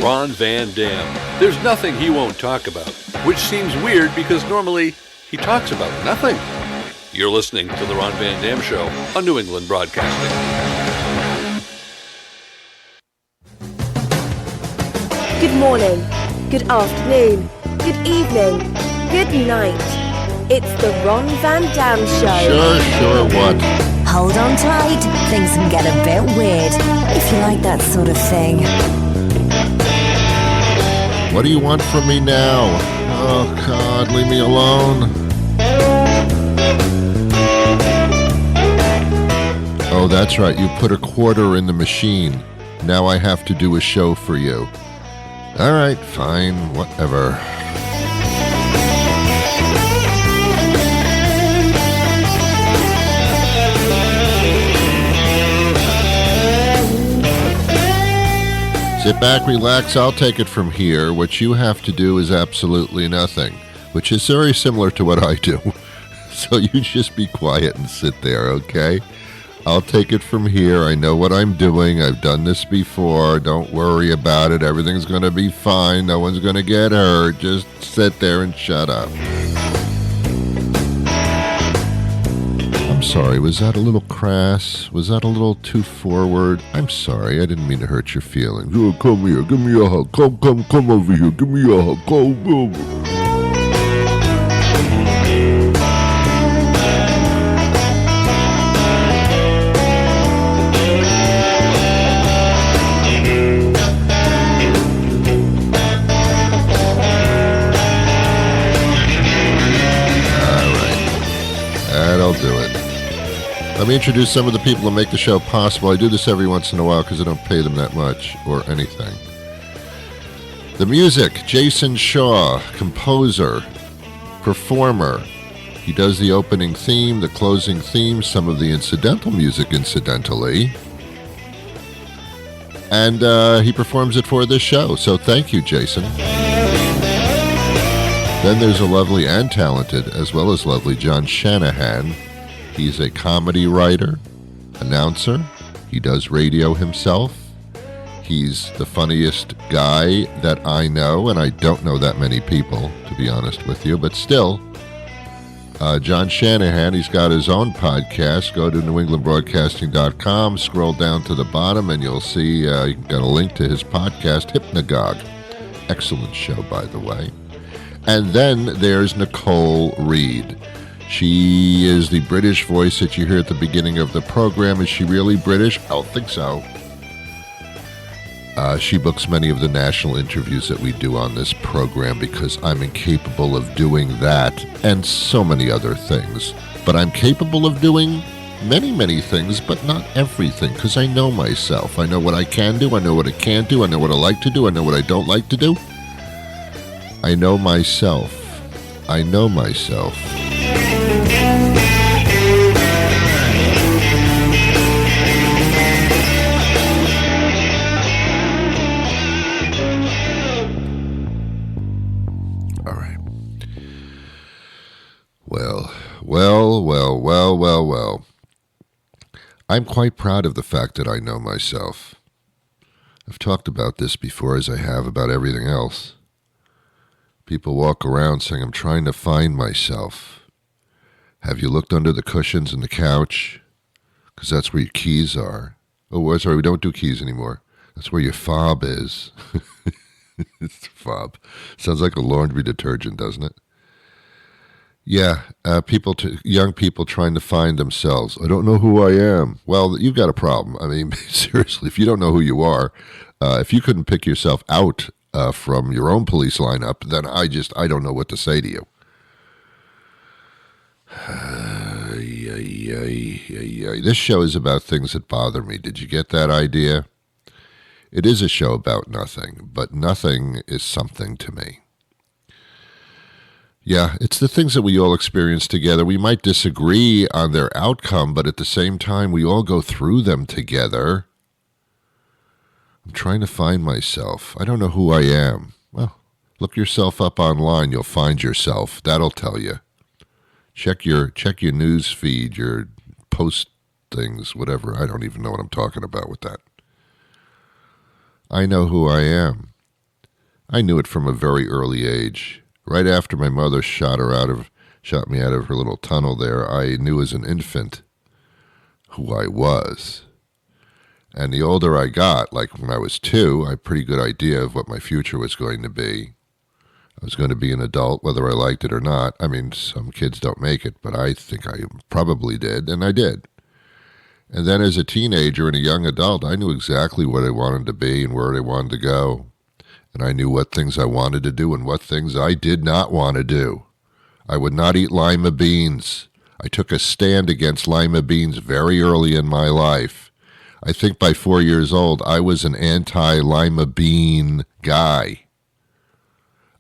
Ron Van Dam. There's nothing he won't talk about, which seems weird because normally he talks about nothing. You're listening to The Ron Van Dam Show on New England Broadcasting. Good morning, good afternoon, good evening, good night. It's the Ron Van Dam Show. Sure, what? Hold on tight, things can get a bit weird, if you like that sort of thing. What do you want from me now? Oh, God, leave me alone. Oh, that's right, you put a quarter in the machine. Now I have to do a show for you. All right, fine, whatever. Sit back, relax, I'll take it from here. What you have to do is absolutely nothing, which is very similar to what I do. So you just be quiet and sit there, okay? I'll take it from here. I know what I'm doing. I've done this before. Don't worry about it. Everything's going to be fine. No one's going to get hurt. Just sit there and shut up. I'm sorry. Was that a little crass? Was that a little too forward? I'm sorry. I didn't mean to hurt your feelings. Oh, come here. Give me a hug. Come over here. Give me a hug. Go. I'll do it. Let me introduce some of the people who make the show possible. I do this every once in a while because I don't pay them that much or anything. The music, Jason Shaw, composer, performer. He does the opening theme, the closing theme, some of the incidental music, incidentally. And he performs it for this show, so thank you, Jason. Then there's a lovely and talented, as well as lovely, John Shanahan. He's a comedy writer, announcer. He does radio himself. He's the funniest guy that I know, and I don't know that many people, to be honest with you, but still. John Shanahan, he's got his own podcast. Go to newenglandbroadcasting.com, scroll down to the bottom, and you'll see you got a link to his podcast, Hypnagogue. Excellent show, by the way. And then there's Nicole Reed. She is the British voice that you hear at the beginning of the program. Is she really British? I don't think so. She books many of the national interviews that we do on this program because I'm incapable of doing that and so many other things. But I'm capable of doing many, many things, but not everything because I know myself. I know what I can do. I know what I can't do. I know what I like to do. I know what I don't like to do. I know myself. I know myself. All right. Well. I'm quite proud of the fact that I know myself. I've talked about this before, as I have about everything else. People walk around saying, I'm trying to find myself. Have you looked under the cushions in the couch? Because that's where your keys are. Oh, sorry, we don't do keys anymore. That's where your fob is. It's the fob. Sounds like a laundry detergent, doesn't it? Yeah, young people trying to find themselves. I don't know who I am. Well, you've got a problem. I mean, seriously, if you don't know who you are, if you couldn't pick yourself out from your own police lineup, then I don't know what to say to you. This show is about things that bother me. Did you get that idea? It is a show about nothing, but nothing is something to me. Yeah, it's the things that we all experience together. We might disagree on their outcome, but at the same time, we all go through them together. I'm trying to find myself. I don't know who I am. Well, look yourself up online. You'll find yourself. That'll tell you. Check your news feed, your post things, whatever. I don't even know what I'm talking about with that. I know who I am. I knew it from a very early age. Right after my mother shot me out of her little tunnel there, I knew as an infant who I was. And the older I got, like when I was 2, I had a pretty good idea of what my future was going to be. I was going to be an adult, whether I liked it or not. I mean, some kids don't make it, but I think I probably did, and I did. And then as a teenager and a young adult, I knew exactly what I wanted to be and where I wanted to go. And I knew what things I wanted to do and what things I did not want to do. I would not eat lima beans. I took a stand against lima beans very early in my life. I think by 4 years old, I was an anti-lima bean guy.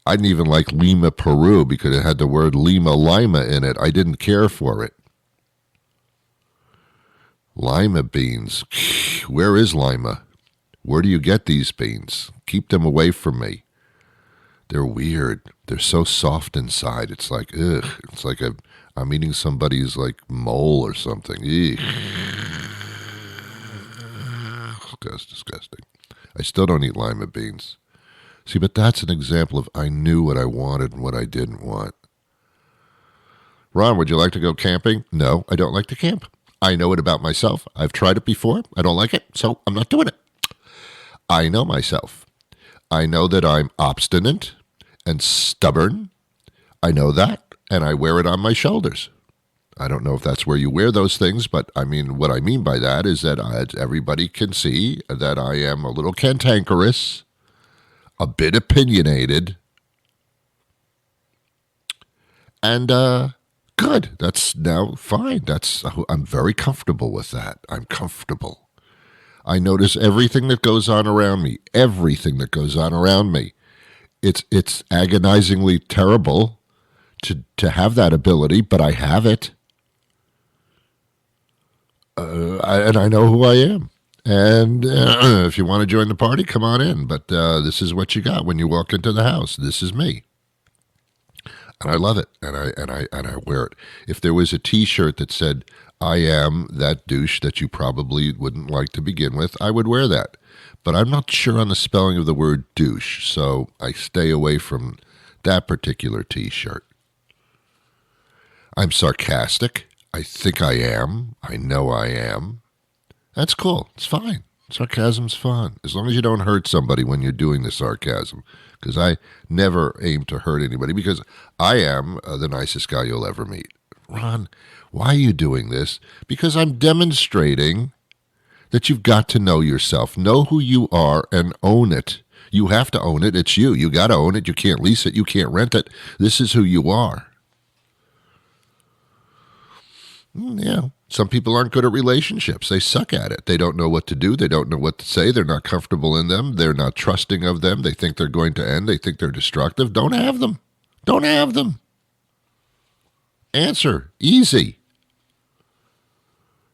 I didn't even like Lima, Peru, because it had the word lima in it. I didn't care for it. Lima beans. Where is Lima? Where do you get these beans? Keep them away from me. They're weird. They're so soft inside. It's like, ugh. It's like I'm eating somebody's like mole or something. Ugh. That's disgusting. I still don't eat lima beans. See, but that's an example of I knew what I wanted and what I didn't want. Ron, would you like to go camping? No, I don't like to camp. I know it about myself. I've tried it before. I don't like it, so I'm not doing it. I know myself. I know that I'm obstinate and stubborn. I know that, and I wear it on my shoulders. I don't know if that's where you wear those things, but I mean, what I mean by that is that everybody can see that I am a little cantankerous, a bit opinionated, and good. That's now fine. I'm very comfortable with that. I'm comfortable. I notice everything that goes on around me. Everything that goes on around me. It's agonizingly terrible to have that ability, but I have it. And I know who I am. And if you want to join the party, come on in. But this is what you got when you walk into the house. This is me. And I love it, and I wear it. If there was a T-shirt that said, I am that douche that you probably wouldn't like to begin with, I would wear that. But I'm not sure on the spelling of the word douche, so I stay away from that particular T-shirt. I'm sarcastic. I think I am. I know I am. That's cool. It's fine. Sarcasm's fun, as long as you don't hurt somebody when you're doing the sarcasm. Because I never aim to hurt anybody, because I am the nicest guy you'll ever meet. Ron, why are you doing this? Because I'm demonstrating that you've got to know yourself. Know who you are and own it. You have to own it. It's you. You got to own it. You can't lease it. You can't rent it. This is who you are. Yeah. Some people aren't good at relationships. They suck at it. They don't know what to do. They don't know what to say. They're not comfortable in them. They're not trusting of them. They think they're going to end. They think they're destructive. Don't have them. Don't have them. Answer. Easy.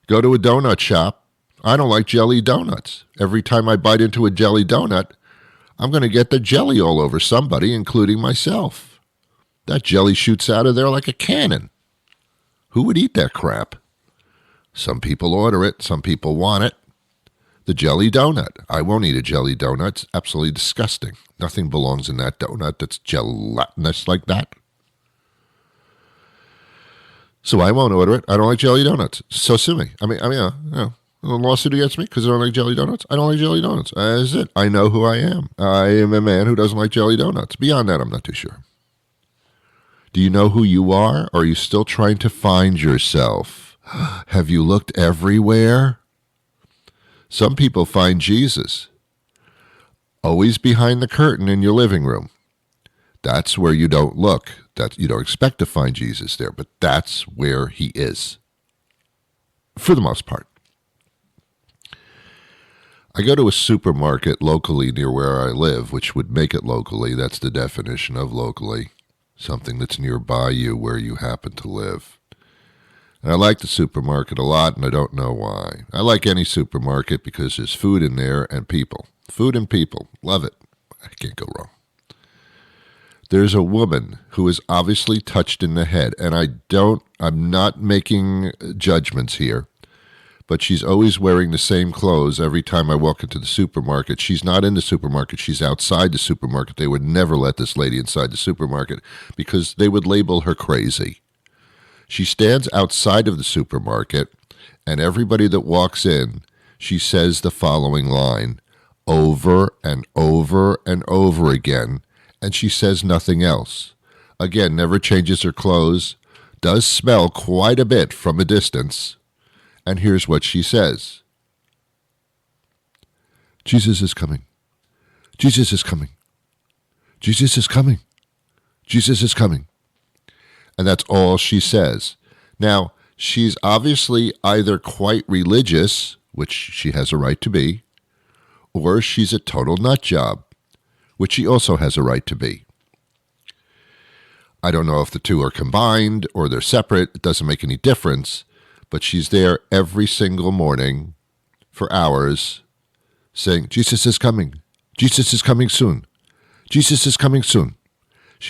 Go to a donut shop. I don't like jelly donuts. Every time I bite into a jelly donut, I'm going to get the jelly all over somebody, including myself. That jelly shoots out of there like a cannon. Who would eat that crap? Some people order it. Some people want it. The jelly donut. I won't eat a jelly donut. It's absolutely disgusting. Nothing belongs in that donut that's gelatinous like that. So I won't order it. I don't like jelly donuts. So sue me. I mean, a lawsuit against me because I don't like jelly donuts. I don't like jelly donuts. That's it. I know who I am. I am a man who doesn't like jelly donuts. Beyond that, I'm not too sure. Do you know who you are? Or are you still trying to find yourself? Have you looked everywhere? Some people find Jesus always behind the curtain in your living room. That's where you don't look. You don't expect to find Jesus there, but that's where he is, for the most part. I go to a supermarket locally near where I live, which would make it locally. That's the definition of locally. Something that's nearby you where you happen to live. And I like the supermarket a lot, and I don't know why. I like any supermarket because there's food in there and people. Food and people. Love it. I can't go wrong. There's a woman who is obviously touched in the head, and I'm not making judgments here, but she's always wearing the same clothes every time I walk into the supermarket. She's not in the supermarket. She's outside the supermarket. They would never let this lady inside the supermarket because they would label her crazy. She stands outside of the supermarket, and everybody that walks in, she says the following line over and over and over again, and she says nothing else. Again, never changes her clothes, does smell quite a bit from a distance, and here's what she says. Jesus is coming. Jesus is coming. Jesus is coming. Jesus is coming. And that's all she says. Now, she's obviously either quite religious, which she has a right to be, or she's a total nut job, which she also has a right to be. I don't know if the two are combined or they're separate. It doesn't make any difference. But she's there every single morning for hours saying, Jesus is coming. Jesus is coming soon. Jesus is coming soon.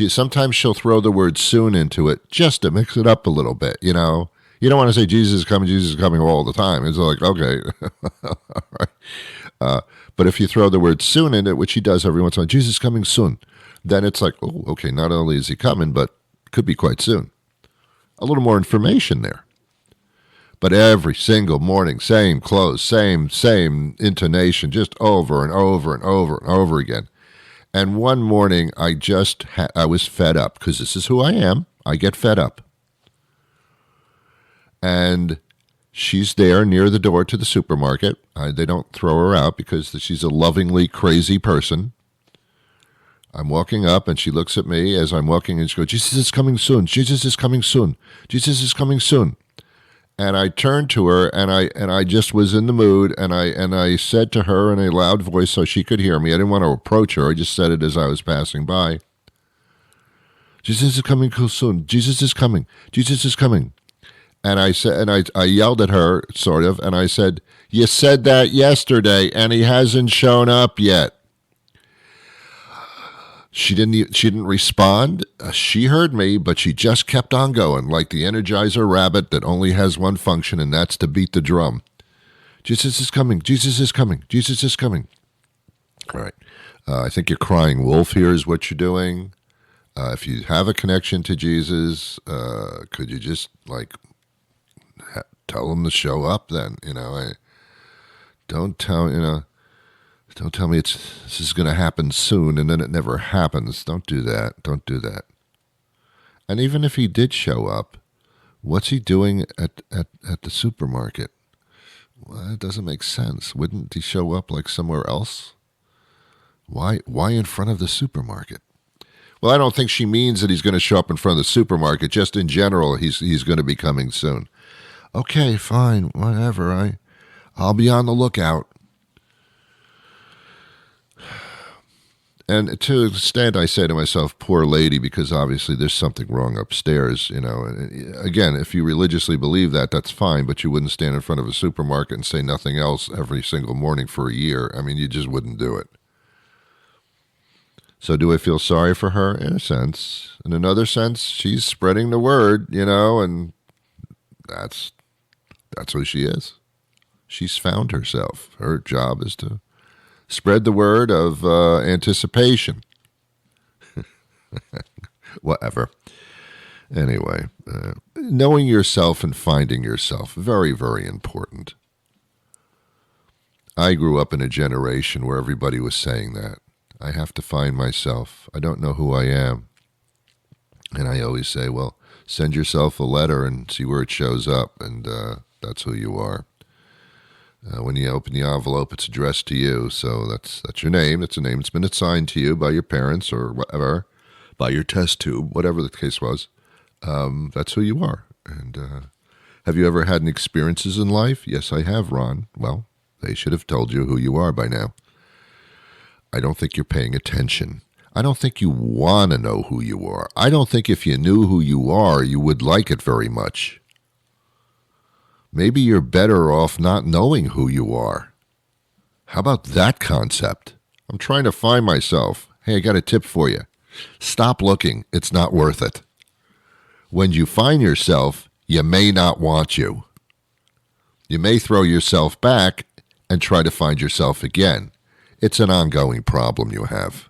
Sometimes she'll throw the word soon into it just to mix it up a little bit, you know. You don't want to say Jesus is coming all the time. It's like, okay. All right. But if you throw the word soon in it, which he does every once in a while, Jesus is coming soon, then it's like, oh, okay, not only is he coming, but could be quite soon. A little more information there. But every single morning, same clothes, same intonation, just over and over and over and over again. And one morning, I was fed up, because this is who I am. I get fed up. And she's there near the door to the supermarket. They don't throw her out because she's a lovingly crazy person. I'm walking up, and she looks at me as I'm walking, and she goes, Jesus is coming soon. Jesus is coming soon. Jesus is coming soon. And I turned to her, and I just was in the mood, and I said to her in a loud voice so she could hear me. I didn't want to approach her. I just said it as I was passing by. Jesus is coming soon. Jesus is coming. Jesus is coming. And I said, and I yelled at her, sort of, and I said, you said that yesterday, and he hasn't shown up yet. She didn't respond. She heard me, but she just kept on going like the Energizer rabbit that only has one function, and that's to beat the drum. Jesus is coming. Jesus is coming. Jesus is coming. All right. I think you're crying wolf here is what you're doing. If you have a connection to Jesus, could you just tell him to show up then? Don't tell me this is going to happen soon and then it never happens. Don't do that. Don't do that. And even if he did show up, what's he doing at the supermarket? Well, it doesn't make sense. Wouldn't he show up somewhere else? Why in front of the supermarket? Well, I don't think she means that he's going to show up in front of the supermarket. Just in general, he's going to be coming soon. Okay, fine, whatever. I'll be on the lookout. And to an extent, I say to myself, poor lady, because obviously there's something wrong upstairs, Again, if you religiously believe that, that's fine, but you wouldn't stand in front of a supermarket and say nothing else every single morning for a year. I mean, you just wouldn't do it. So do I feel sorry for her? In a sense. In another sense, she's spreading the word, and that's who she is. She's found herself. Her job is to spread the word of anticipation. Whatever. Anyway, knowing yourself and finding yourself, very, very important. I grew up in a generation where everybody was saying that. I have to find myself. I don't know who I am. And I always say, well, send yourself a letter and see where it shows up, and that's who you are. When you open the envelope, it's addressed to you, so that's your name. It's a name that's been assigned to you by your parents or whatever, by your test tube, whatever the case was. That's who you are. And have you ever had any experiences in life? Yes, I have, Ron. Well, they should have told you who you are by now. I don't think you're paying attention. I don't think you want to know who you are. I don't think if you knew who you are, you would like it very much. Maybe you're better off not knowing who you are. How about that concept? I'm trying to find myself. Hey, I got a tip for you. Stop looking. It's not worth it. When you find yourself, you may not want you. You may throw yourself back and try to find yourself again. It's an ongoing problem you have.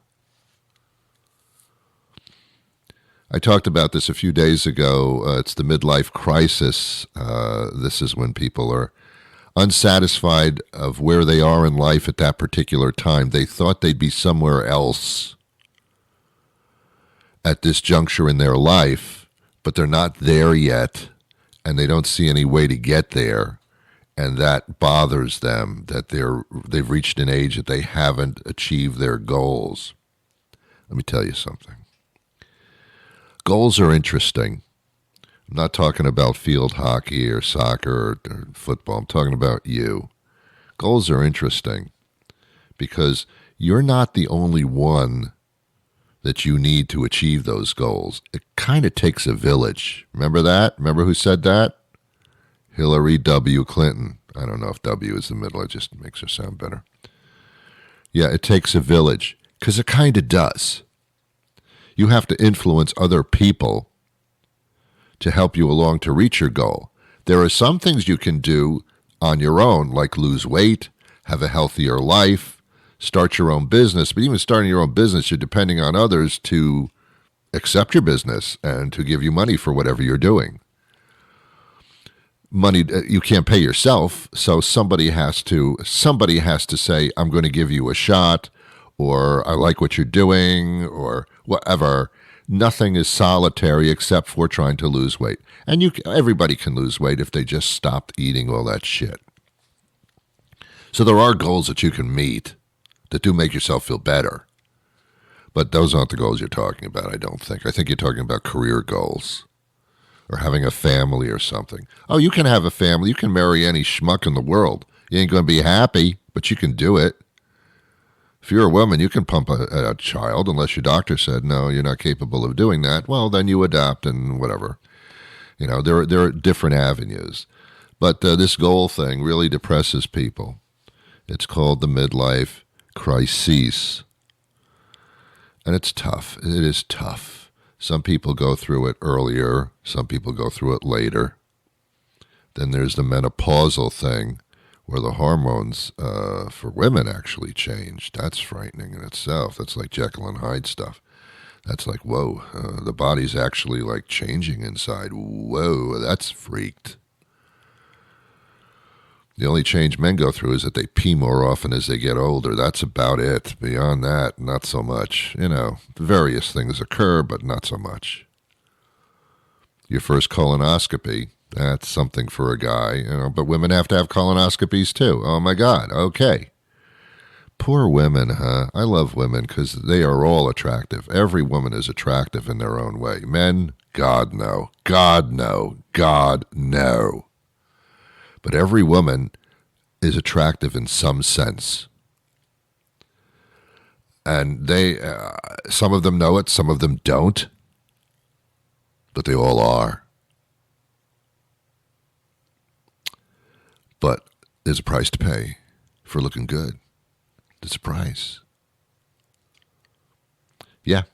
I talked about this a few days ago. It's the midlife crisis. This is when people are unsatisfied of where they are in life at that particular time. They thought they'd be somewhere else at this juncture in their life, but they're not there yet, and they don't see any way to get there, and that bothers them, that they've reached an age that they haven't achieved their goals. Let me tell you something. Goals are interesting. I'm not talking about field hockey or soccer or football. I'm talking about you. Goals are interesting because you're not the only one that you need to achieve those goals. It kind of takes a village. Remember that? Remember who said that? Hillary W. Clinton. I don't know if W is the middle. It just makes her sound better. Yeah, it takes a village because it kind of does. You have to influence other people to help you along to reach your goal. There are some things you can do on your own, like lose weight, have a healthier life, start your own business. But even starting your own business, you're depending on others to accept your business and to give you money for whatever you're doing. Money you can't pay yourself, so somebody has to say, I'm going to give you a shot, or I like what you're doing, or whatever. Nothing is solitary except for trying to lose weight. And everybody can lose weight if they just stopped eating all that shit. So there are goals that you can meet that do make yourself feel better. But those aren't the goals you're talking about, I don't think. I think you're talking about career goals or having a family or something. Oh, you can have a family. You can marry any schmuck in the world. You ain't going to be happy, but you can do it. If you're a woman, you can pump a child unless your doctor said, no, you're not capable of doing that. Well, then you adopt and whatever. You know, there are different avenues. But this goal thing really depresses people. It's called the midlife crisis. And it's tough. It is tough. Some people go through it earlier. Some people go through it later. Then there's the menopausal thing, where the hormones for women actually change. That's frightening in itself. That's like Jekyll and Hyde stuff. That's like, whoa, the body's actually like changing inside. Whoa, that's freaked. The only change men go through is that they pee more often as they get older. That's about it. Beyond that, not so much. You know, various things occur, but not so much. Your first colonoscopy, that's something for a guy, you know, but women have to have colonoscopies too. Oh my God, okay. Poor women, huh? I love women because they are all attractive. Every woman is attractive in their own way. Men, God no. God no. God no. But every woman is attractive in some sense. And some of them know it, some of them don't. But they all are. But there's a price to pay for looking good. There's a price. Yeah.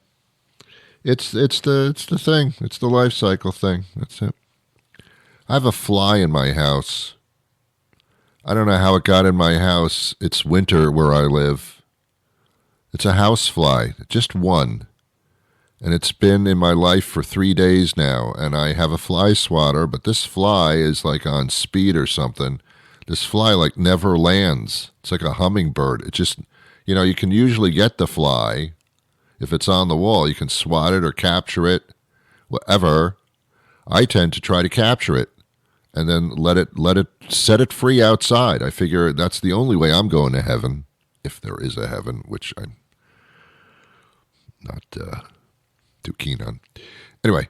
It's the thing. It's the life cycle thing. That's it. I have a fly in my house. I don't know how it got in my house. It's winter where I live. It's a house fly, just one. And it's been in my life for 3 days now. And I have a fly swatter, but this fly is like on speed or something. This fly like never lands. It's like a hummingbird. It just, you know, you can usually get the fly. If it's on the wall, you can swat it or capture it, whatever. I tend to try to capture it and then set it free outside. I figure that's the only way I'm going to heaven, if there is a heaven, which I'm not too keen on. Anyway,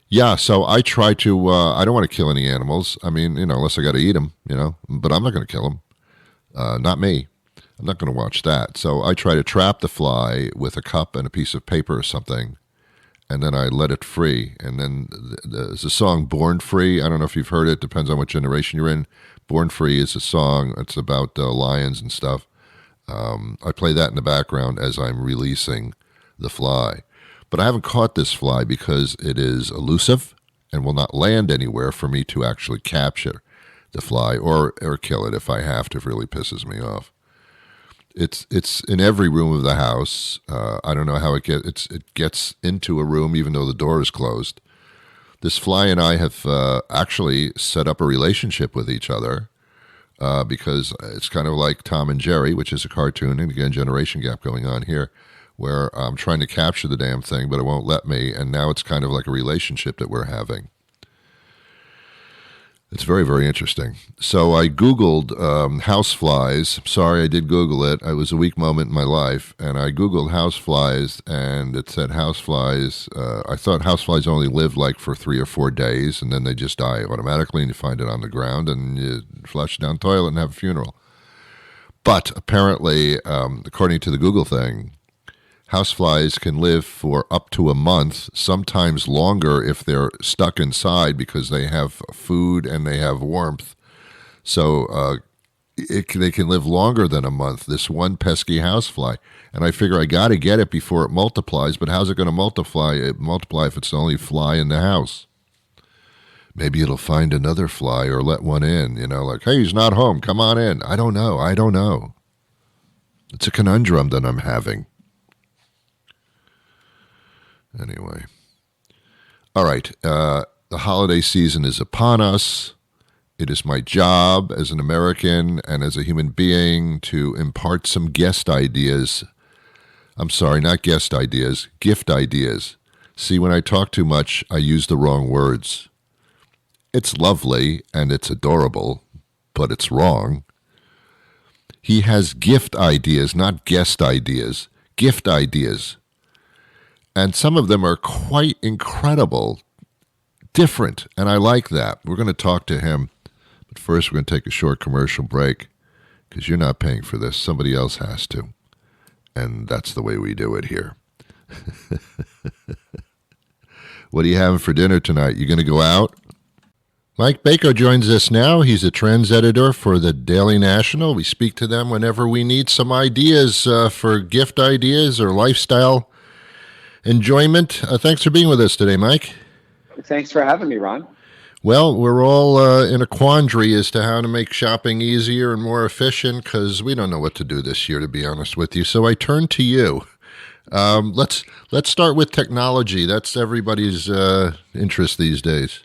yeah, so I try to, I don't want to kill any animals. I mean, you know, unless I got to eat them, you know, but I'm not going to kill them. Not me. I'm not going to watch that. So I try to trap the fly with a cup and a piece of paper or something, and then I let it free. And then there's a song, Born Free. I don't know if you've heard it. Depends on what generation you're in. Born Free is a song. It's about lions and stuff. I play that in the background as I'm releasing the fly. But I haven't caught this fly because it is elusive and will not land anywhere for me to actually capture. the fly, or kill it if I have to, if it really pisses me off. It's in every room of the house. I don't know how it gets into a room even though the door is closed. This fly and I have actually set up a relationship with each other because it's kind of like Tom and Jerry, which is a cartoon, and again, generation gap going on here, where I'm trying to capture the damn thing, but it won't let me, and now it's kind of like a relationship that we're having. It's very, very interesting. So I Googled houseflies. Sorry, I did Google it. It was a weak moment in my life. And I Googled houseflies, and it said houseflies. I thought houseflies only live like for 3 or 4 days, and then they just die automatically, and you find it on the ground, and you flush it down the toilet and have a funeral. But apparently, according to the Google thing, houseflies can live for up to a month, sometimes longer if they're stuck inside because they have food and they have warmth. So they can live longer than a month, this one pesky housefly. And I figure I got to get it before it multiplies, but how's it going to multiply? Multiply if it's the only fly in the house. Maybe it'll find another fly or let one in, like, hey, he's not home, come on in. I don't know. It's a conundrum that I'm having. Anyway. All right. The holiday season is upon us. It is my job as an American and as a human being to impart some guest ideas. I'm sorry, not guest ideas, gift ideas. See, when I talk too much, I use the wrong words. It's lovely and it's adorable, but it's wrong. He has gift ideas, not guest ideas. Gift ideas. And some of them are quite incredible, different, and I like that. We're going to talk to him, but first we're going to take a short commercial break because you're not paying for this. Somebody else has to, and that's the way we do it here. What are you having for dinner tonight? You going to go out? Mike Bako joins us now. He's a trends editor for the Daily National. We speak to them whenever we need some ideas for gift ideas or lifestyle enjoyment. Thanks for being with us today, Mike. Thanks for having me, Ron. Well, we're all in a quandary as to how to make shopping easier and more efficient because we don't know what to do this year, to be honest with you. So I turn to you. Let's start with technology. That's everybody's interest these days.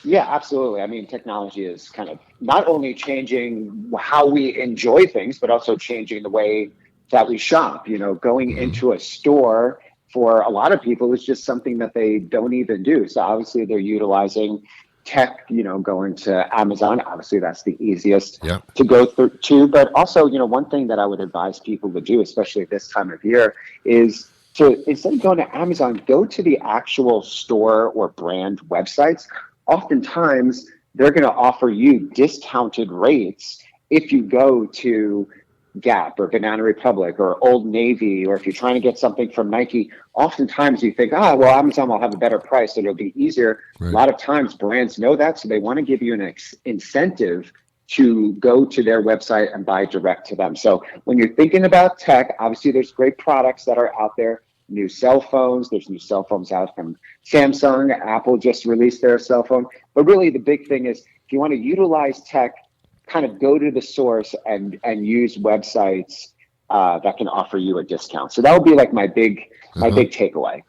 Yeah, absolutely. I mean, technology is kind of not only changing how we enjoy things, but also changing the way that we shop. Going into a store for a lot of people is just something that they don't even do. So obviously they're utilizing tech, going to Amazon. Obviously that's the easiest to go through to. But also, one thing that I would advise people to do, especially this time of year, is to, instead of going to Amazon, go to the actual store or brand websites. Oftentimes they're going to offer you discounted rates if you go to Gap or Banana Republic or Old Navy, or if you're trying to get something from Nike. Oftentimes you think, Amazon will have a better price, so it'll be easier. Right. A lot of times brands know that, so they want to give you an incentive to go to their website and buy direct to them. So when you're thinking about tech, obviously there's great products that are out there. New cell phones, there's new cell phones out from Samsung. Apple just released their cell phone. But really the big thing is, if you want to utilize tech, kind of go to the source and use websites that can offer you a discount. So that would be like my big takeaway.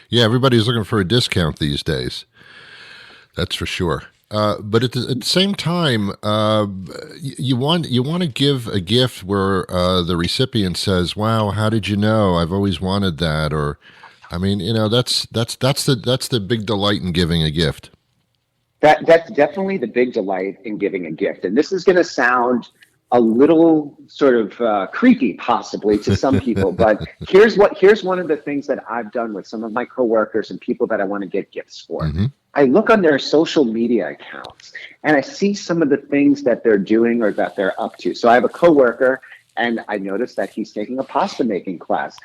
Yeah, everybody's looking for a discount these days. That's for sure. But at the same time, you want to give a gift where the recipient says, "Wow, how did you know? I've always wanted that." Or, I mean, that's the big delight in giving a gift. That's definitely the big delight in giving a gift. And this is going to sound a little sort of creepy, possibly, to some people. But here's one of the things that I've done with some of my coworkers and people that I want to get gifts for. Mm-hmm. I look on their social media accounts and I see some of the things that they're doing or that they're up to. So I have a coworker and I noticed that he's taking a pasta making class,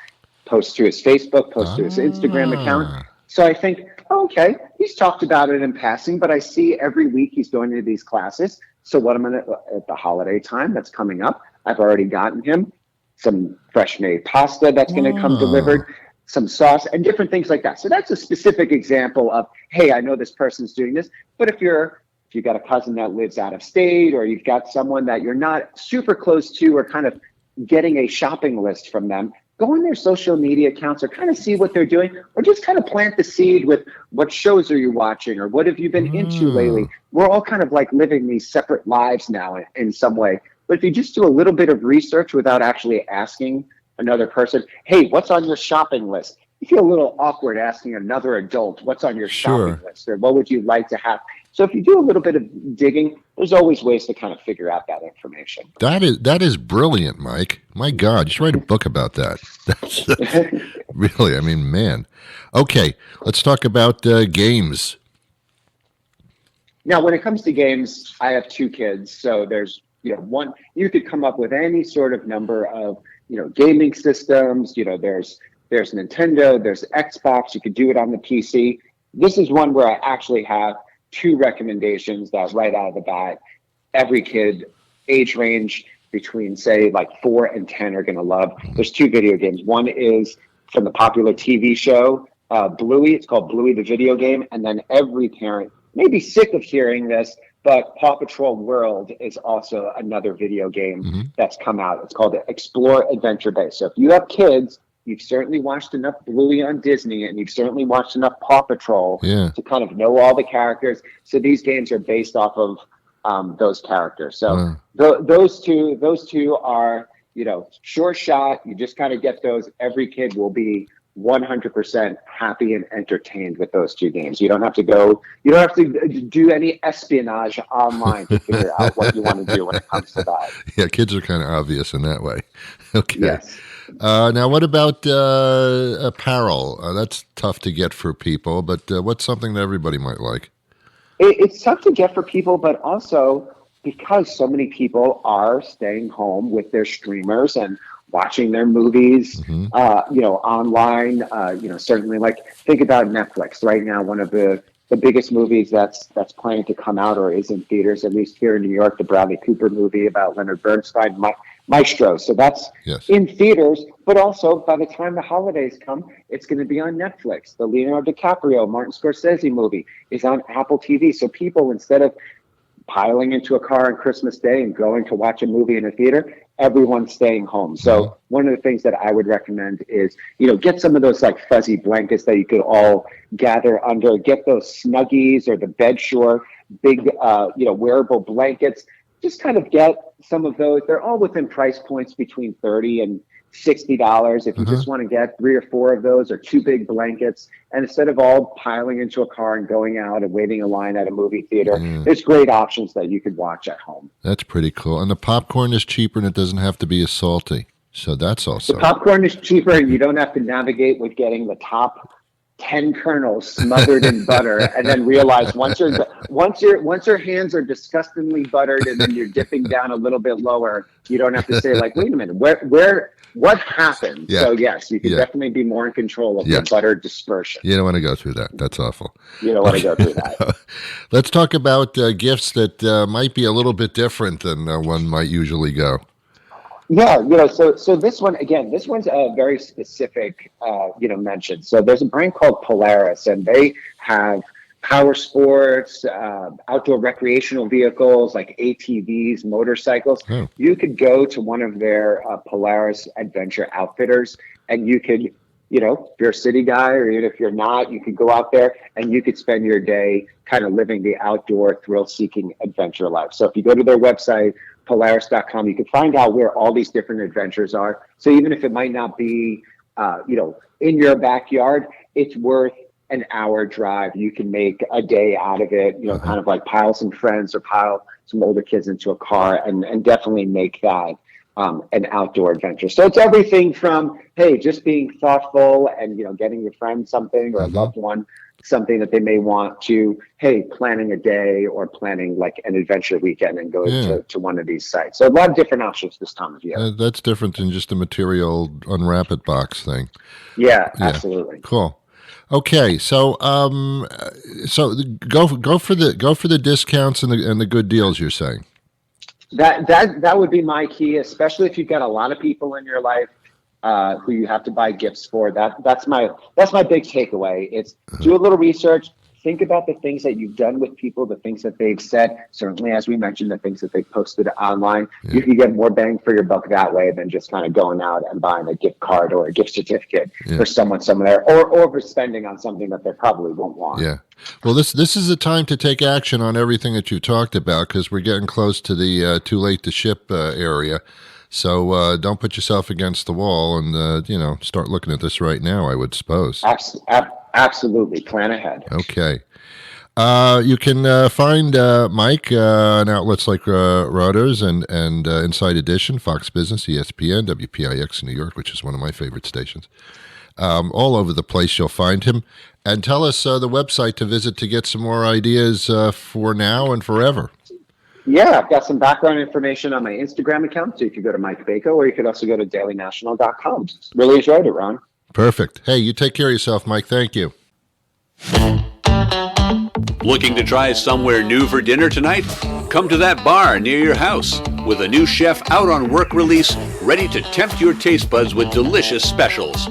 posts to his Facebook, posts to his Instagram account. So I think, okay, he's talked about it in passing, but I see every week he's going to these classes. So what I'm going to, at the holiday time that's coming up, I've already gotten him some fresh made pasta that's going to come delivered, some sauce and different things like that. So that's a specific example of, hey, I know this person's doing this. But if you're if you've got a cousin that lives out of state, or you've got someone that you're not super close to, or kind of getting a shopping list from them, go on their social media accounts or kind of see what they're doing, or just kind of plant the seed with what shows are you watching or what have you been into lately. We're all kind of like living these separate lives now in some way. But if you just do a little bit of research without actually asking another person, hey, what's on your shopping list? You feel a little awkward asking another adult what's on your shopping list or what would you like to have. So if you do a little bit of digging, there's always ways to kind of figure out that information. That is brilliant, Mike. My God, you should write a book about that. That's really, I mean, man. Okay, let's talk about games. Now, when it comes to games, I have 2 kids, so there's one. You could come up with any sort of number of gaming systems. There's Nintendo, there's Xbox. You could do it on the PC. This is one where I actually have 2 recommendations that right out of the bat, every kid, age range between say like 4 and 10 are going to love. There's 2 video games. One is from the popular TV show Bluey. It's called Bluey the Video Game. And then every parent may be sick of hearing this, but Paw Patrol World is also another video game that's come out. It's called Explore Adventure Base. So if you have kids, you've certainly watched enough Bluey on Disney, and you've certainly watched enough Paw Patrol to kind of know all the characters. So these games are based off of those characters. So those two are, sure shot. You just kind of get those. Every kid will be 100% happy and entertained with those 2 games. You don't have to do any espionage online to figure out what you want to do when it comes to that. Yeah, kids are kind of obvious in that way. Okay. Yes. Now, what about apparel? That's tough to get for people, but what's something that everybody might like? It's tough to get for people, but also because so many people are staying home with their streamers and watching their movies, online. Certainly, like think about Netflix right now. One of the biggest movies that's planning to come out or is in theaters, at least here in New York, the Bradley Cooper movie about Leonard Bernstein, Maestro. So that's in theaters, but also by the time the holidays come, it's going to be on Netflix. The Leonardo DiCaprio, Martin Scorsese movie is on Apple TV. So people, instead of piling into a car on Christmas Day and going to watch a movie in a theater, everyone's staying home. So one of the things that I would recommend is, get some of those like fuzzy blankets that you could all gather under, get those Snuggies or the Bedshore, big, wearable blankets. Just kind of get some of those. They're all within price points between $30 and $60. If you just want to get 3 or 4 of those or 2 big blankets, and instead of all piling into a car and going out and waiting in line at a movie theater, there's great options that you could watch at home. That's pretty cool. And the popcorn is cheaper and it doesn't have to be as salty. So that's also... The popcorn is cheaper and you don't have to navigate with getting the top 10 kernels smothered in butter and then realize once your hands are disgustingly buttered and then you're dipping down a little bit lower, you don't have to say like, wait a minute, what happened? So yes, you can definitely be more in control of the butter dispersion. You don't want to go through that. That's awful. You don't want to go through that. Let's talk about gifts that might be a little bit different than one might usually go. Yeah, so this one, again, this one's a very specific, mention. So there's a brand called Polaris, and they have power sports, outdoor recreational vehicles like ATVs, motorcycles. You could go to one of their Polaris Adventure Outfitters, and you could, if you're a city guy or even if you're not, you could go out there and you could spend your day kind of living the outdoor thrill-seeking adventure life. So if you go to their website, Polaris.com, you can find out where all these different adventures are. So even if it might not be, in your backyard, it's worth an hour drive. You can make a day out of it, kind of like pile some friends or pile some older kids into a car and definitely make that an outdoor adventure. So it's everything from, hey, just being thoughtful and, getting your friend something or a loved one something that they may want to, hey, planning a day or planning like an adventure weekend and going to one of these sites. So a lot of different options this time of year. That's different than just a material unwrap it box thing. Yeah, absolutely. Cool. Okay, so so go for the discounts and the good deals you're saying. That would be my key, especially if you've got a lot of people in your life who you have to buy gifts for. That's my big takeaway. It's do a little research, think about the things that you've done with people, the things that they've said. Certainly, as we mentioned, the things that they've posted online. Yeah. You can get more bang for your buck that way than just kind of going out and buying a gift card or a gift certificate for someone somewhere, or for spending on something that they probably won't want. Yeah. Well, this is the time to take action on everything that you talked about, because we're getting close to the too late to ship area. So don't put yourself against the wall and, start looking at this right now, I would suppose. Absolutely. Plan ahead. Okay. You can find Mike on outlets like Reuters and Inside Edition, Fox Business, ESPN, WPIX in New York, which is one of my favorite stations. All over the place you'll find him. And tell us the website to visit to get some more ideas for now and forever. Yeah, I've got some background information on my Instagram account, so you could go to Mike Bako, or you could also go to dailynational.com. Really enjoyed it, Ron. Perfect. Hey, you take care of yourself, Mike. Thank you. Looking to try somewhere new for dinner tonight? Come to that bar near your house with a new chef out on work release, ready to tempt your taste buds with delicious specials.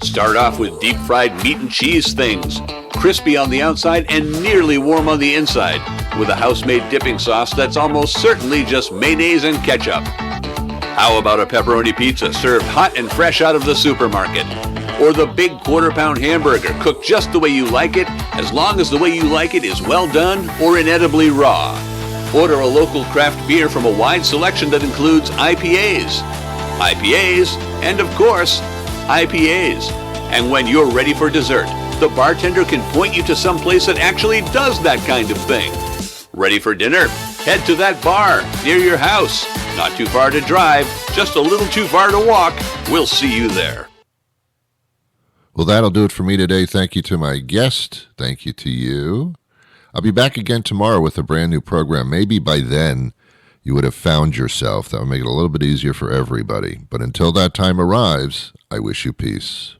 Start off with deep-fried meat and cheese things, crispy on the outside and nearly warm on the inside, with a house-made dipping sauce that's almost certainly just mayonnaise and ketchup. How about a pepperoni pizza served hot and fresh out of the supermarket? Or the big quarter-pound hamburger cooked just the way you like it, as long as the way you like it is well done or inedibly raw. Order a local craft beer from a wide selection that includes IPAs, and of course, IPAs. And when you're ready for dessert, the bartender can point you to some place that actually does that kind of thing. Ready for dinner? Head to that bar near your house. Not too far to drive, just a little too far to walk. We'll see you there. Well, that'll do it for me today. Thank you to my guest. Thank you to you. I'll be back again tomorrow with a brand new program. Maybe by then you would have found yourself. That would make it a little bit easier for everybody. But until that time arrives, I wish you peace.